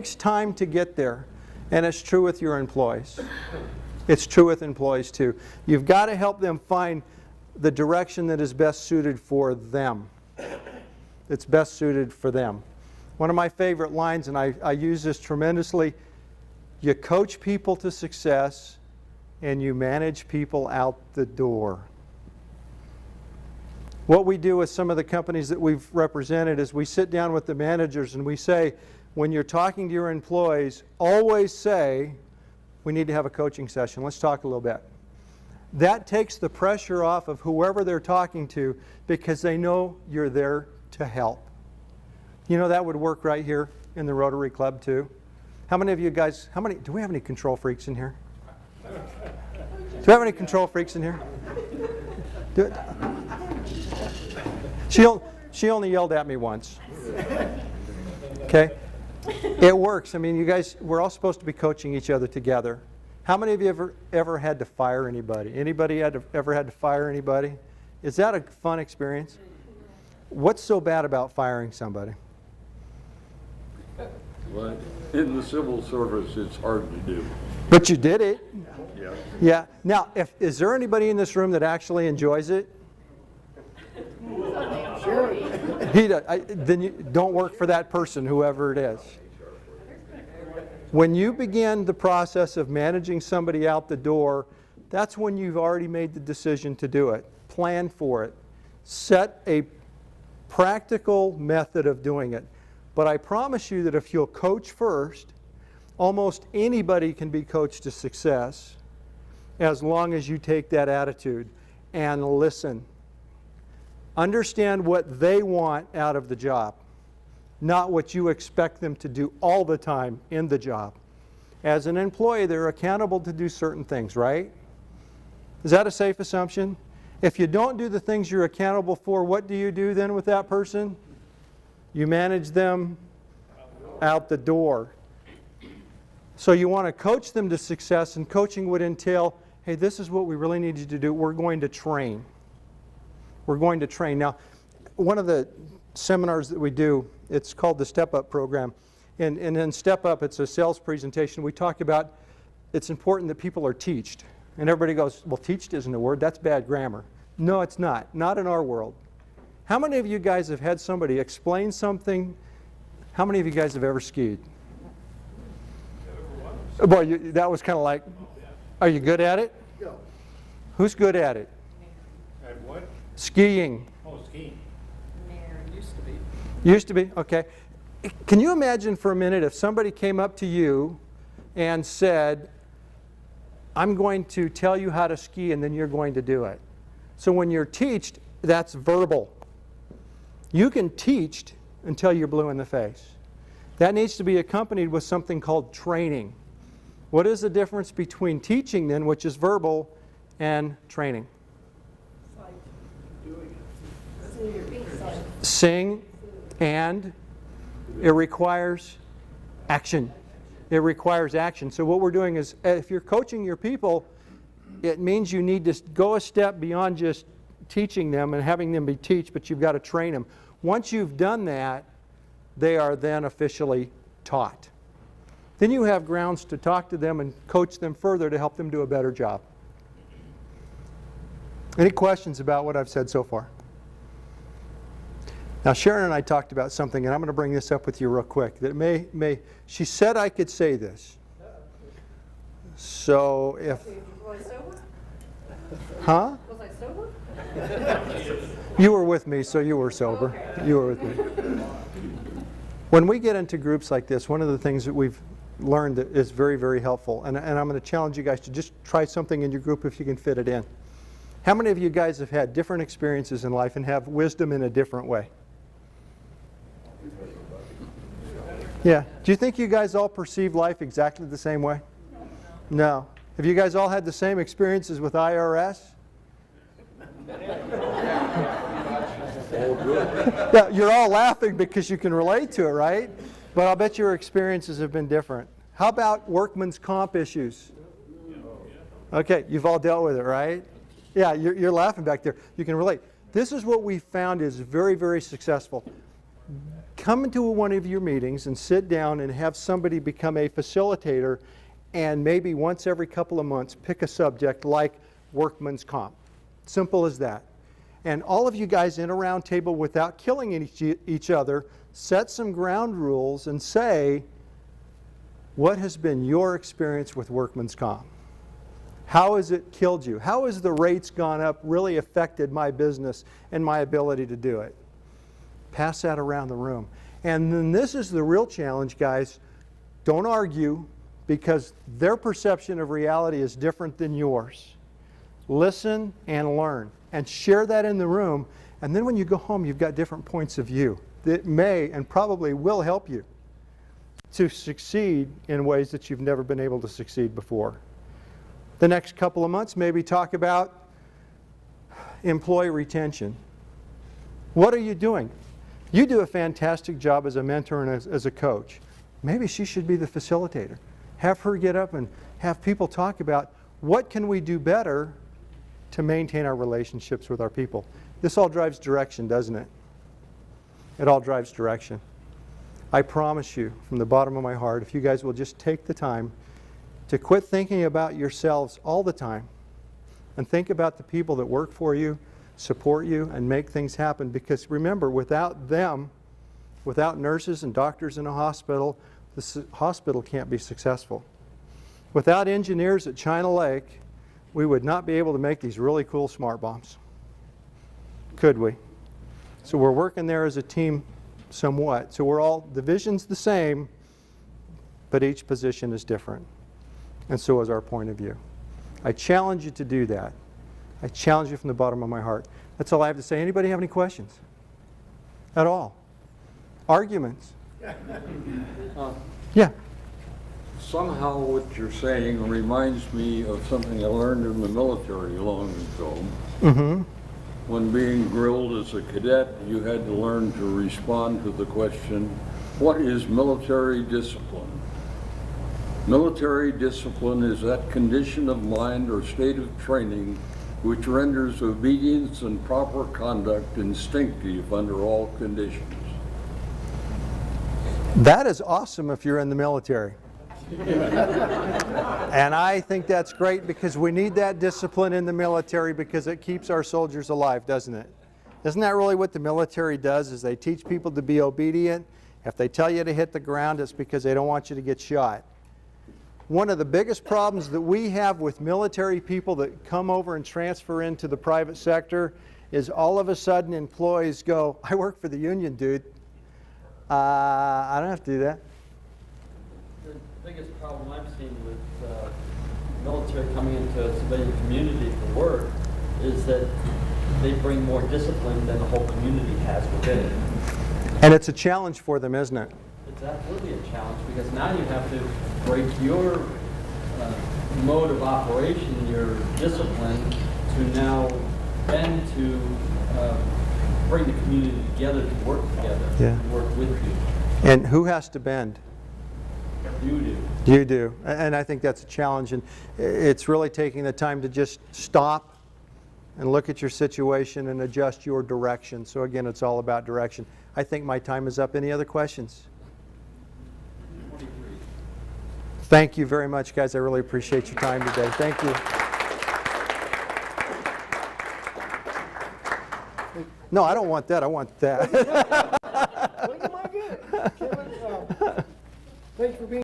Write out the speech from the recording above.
takes time to get there, and it's true with your employees. It's true with employees too. You've got to help them find the direction that is best suited for them. It's best suited for them. One of my favorite lines, and I use this tremendously, you coach people to success and you manage people out the door. What we do with some of the companies that we've represented is we sit down with the managers and we say, when you're talking to your employees, always say, we need to have a coaching session. Let's talk a little bit. That takes the pressure off of whoever they're talking to because they know you're there to help. You know, that would work right here in the Rotary Club too. How many of you guys, do we have any control freaks in here? Do we have any control freaks in here? She only yelled at me once. Okay? It works. I mean, you guys, we're all supposed to be coaching each other together. How many of you ever had to fire anybody? Anybody ever had to fire anybody? Is that a fun experience? What's so bad about firing somebody? Well, in the civil service, it's hard to do. But you did it. Yeah. Yeah. Now, is there anybody in this room that actually enjoys it? Sure. Then you don't work for that person, whoever it is. When you begin the process of managing somebody out the door, that's when you've already made the decision to do it. Plan for it. Set a practical method of doing it. But I promise you that if you'll coach first, almost anybody can be coached to success as long as you take that attitude and listen. Understand what they want out of the job, not what you expect them to do all the time in the job. As an employee, they're accountable to do certain things, right? Is that a safe assumption? If you don't do the things you're accountable for, what do you do then with that person? You manage them out the door. So you want to coach them to success, and coaching would entail, hey, this is what we really need you to do. We're going to train. We're going to train. Now, one of the seminars that we do, it's called the Step Up program. And in Step Up, it's a sales presentation. We talk about it's important that people are teached. And everybody goes, well, teached isn't a word. That's bad grammar. No, it's not. Not in our world. How many of you guys have had somebody explain something? How many of you guys have ever skied? Boy, that was kind of like, are you good at it? No. Who's good at it? At what? Skiing. Oh, skiing. Used to be. Used to be? Okay. Can you imagine for a minute if somebody came up to you and said, I'm going to tell you how to ski and then you're going to do it. So when you're teached, that's verbal. You can teach until you're blue in the face. That needs to be accompanied with something called training. What is the difference between teaching then, which is verbal, and training? Sing, and it requires action. It requires action. So what we're doing is, if you're coaching your people, it means you need to go a step beyond just teaching them and having them be taught, but you've got to train them. Once you've done that, they are then officially taught. Then you have grounds to talk to them and coach them further to help them do a better job. Any questions about what I've said so far? Now, Sharon and I talked about something, and I'm going to bring this up with you real quick. That she said I could say this. So if... Was I sober? Huh? Was I sober? You were with me, so you were sober. Okay. You were with me. When we get into groups like this, one of the things that we've learned that is very, very helpful, and I'm going to challenge you guys to just try something in your group if you can fit it in. How many of you guys have had different experiences in life and have wisdom in a different way? Yeah. Do you think you guys all perceive life exactly the same way? No. Have you guys all had the same experiences with IRS? Yeah, you're all laughing because you can relate to it, right? But I'll bet your experiences have been different. How about workman's comp issues? Okay, you've all dealt with it, right? Yeah, you're laughing back there. You can relate. This is what we found is very, very successful. come into one of your meetings and sit down and have somebody become a facilitator and maybe once every couple of months pick a subject like workman's comp. Simple as that. And all of you guys in a round table, without killing each other, set some ground rules and say, what has been your experience with workman's comp? How has it killed you? How has the rates gone up really affected my business and my ability to do it? Pass that around the room. And then this is the real challenge, guys. Don't argue, because their perception of reality is different than yours. Listen and learn, and share that in the room. And then when you go home, you've got different points of view that may and probably will help you to succeed in ways that you've never been able to succeed before. The next couple of months, maybe talk about employee retention. What are you doing? You do a fantastic job as a mentor and as a coach. Maybe she should be the facilitator. Have her get up and have people talk about what can we do better to maintain our relationships with our people. This all drives direction, doesn't it? It all drives direction. I promise you, from the bottom of my heart, if you guys will just take the time to quit thinking about yourselves all the time and think about the people that work for you, support you, and make things happen. Because remember, without them, without nurses and doctors in a hospital, the hospital can't be successful. Without engineers at China Lake, we would not be able to make these really cool smart bombs. Could we? So we're working there as a team somewhat. So we're all, the vision's the same, but each position is different. And so is our point of view. I challenge you to do that. I challenge you from the bottom of my heart. That's all I have to say. Anybody have any questions? At all? Arguments? Yeah. Somehow what you're saying reminds me of something I learned in the military long ago. Mm-hmm. When being grilled as a cadet, you had to learn to respond to the question, what is military discipline? Military discipline is that condition of mind or state of training which renders obedience and proper conduct instinctive under all conditions. That is awesome if you're in the military. And I think that's great, because we need that discipline in the military, because it keeps our soldiers alive, doesn't it? Isn't that really what the military does, is they teach people to be obedient? If they tell you to hit the ground, it's because they don't want you to get shot. One of the biggest problems that we have with military people that come over and transfer into the private sector is all of a sudden employees go, I work for the union, dude. I don't have to do that. The biggest problem I've seen with military coming into a civilian community for work is that they bring more discipline than the whole community has within it. And it's a challenge for them, isn't it? It's absolutely a challenge, because now you have to break your mode of operation, your discipline, to now bend to bring the community together to work together, Yeah. to work with you. And who has to bend? You do. You do. And I think that's a challenge. And it's really taking the time to just stop and look at your situation and adjust your direction. So again, it's all about direction. I think my time is up. Any other questions? 23. Thank you very much, guys. I really appreciate your time today. Thank you. No, I don't want that. I want that. Well, you might get it. Kevin, thanks for being